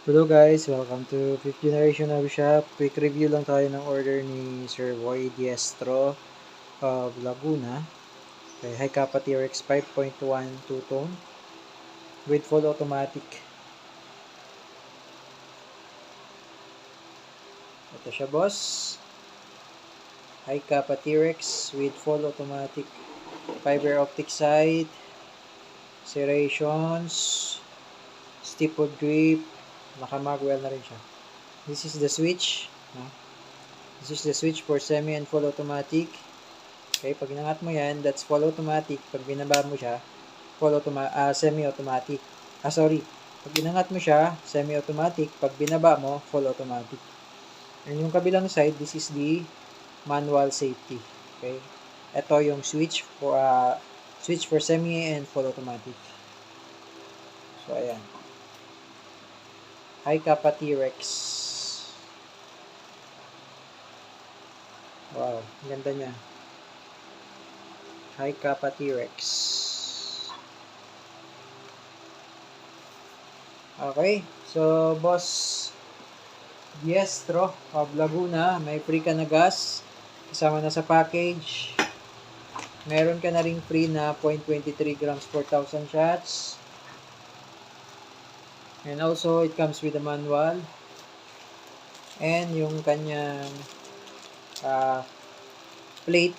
Hello guys, welcome to 5th Generation Hobby Shop. Quick review lang tayo ng order ni Sir Boy Diestro of Laguna. Okay, high kappa TRX 5.1 two-tone with full automatic. Ito siya boss. High kappa TRX with full automatic fiber optic sight, serrations, stiff wood grip, naka-magwell na rin siya. This is the switch. This is the switch for semi and full automatic. Okay, pag inangat mo yan, that's full automatic. Pag binaba mo siya, semi-automatic. Pag inangat mo siya, semi-automatic. Pag binaba mo, full automatic. And yung kabilang side, this is the manual safety. Okay, ito yung switch for semi and full automatic. So ayan, high kappa T-Rex. Wow, ganda niya. High kappa T-Rex. Okay, so boss Diestro of Laguna, may free ka na gas kasama na sa package. Meron ka na ring free na 0.23 grams per 1,000 shots. And also, it comes with a manual. And yung kanyang plate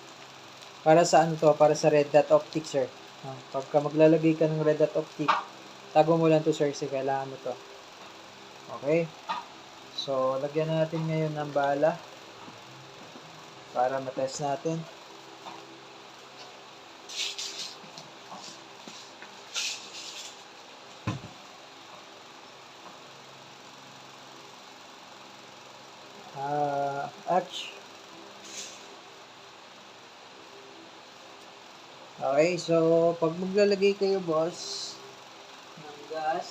para sa ano to, para sa red dot optic, sir. Pagka maglalagay ka ng red dot optic, tago mo lang to, sir, kasi kailangan mo to. Okay? So, lagyan natin ngayon ng bala para matest natin. Okay, so pag maglalagay kayo boss ng gas,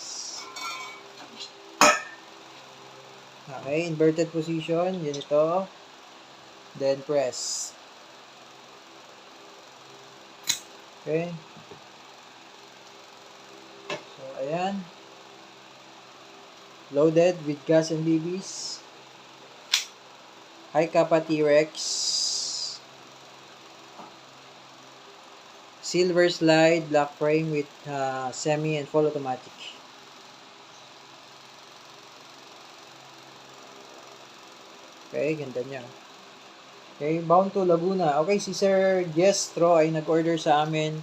okay, inverted position, yun ito, then press. Okay, so ayan, loaded with gas and BBs, high kappa T-Rex, silver slide, black frame with semi and full automatic. Okay, ganda niya. Okay, bound to Laguna. Okay, si Sir Diestro ay nag-order sa amin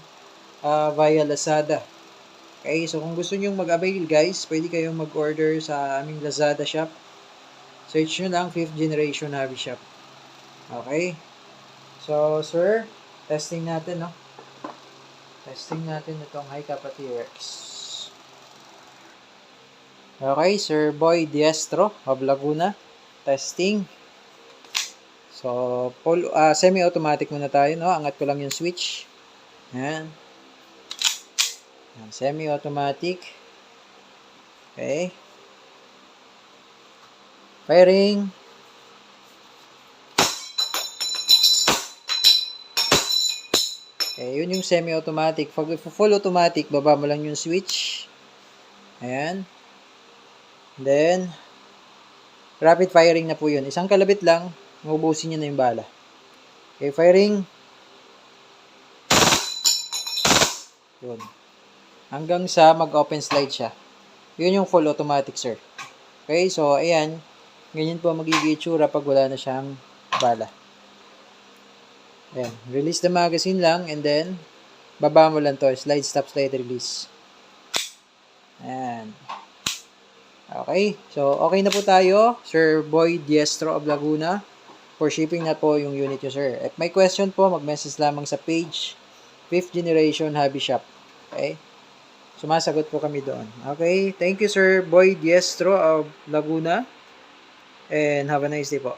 via Lazada. Okay, so kung gusto nyo mag-avail guys, pwede kayong mag-order sa aming Lazada shop. Search nyo lang 5th Generation Hobby Shop. Okay, so sir, testing natin, no? Testing natin itong high kappa T-Rex. Okay, Sir Boy Diestro of Laguna. Testing. So, semi-automatic muna tayo, no? Angat ko lang yung switch. Ayan. Semi-automatic. Okay. Firing. Okay, yun yung semi-automatic. Pag full automatic, baba mo lang yung switch. Ayan. Then, rapid firing na po yun. Isang kalabit lang, mabubusin nyo na yung bala. Okay, firing. Yun. Hanggang sa mag-open slide siya. Yun yung full automatic, sir. Okay, so, ayan. Ganyan po magiging itsura pag wala na siyang bala. Ayan, release the magazine lang and then baba mo lang to, slide, stop, slide, release. Ayan. Okay, so okay na po tayo, Sir Boy Diestro of Laguna. For shipping na po yung unit nyo, sir. If may question po, mag-message lamang sa page 5th Generation Hobby Shop. Okay? Sumasagot po kami doon. Okay, thank you Sir Boy Diestro of Laguna and have a nice day po.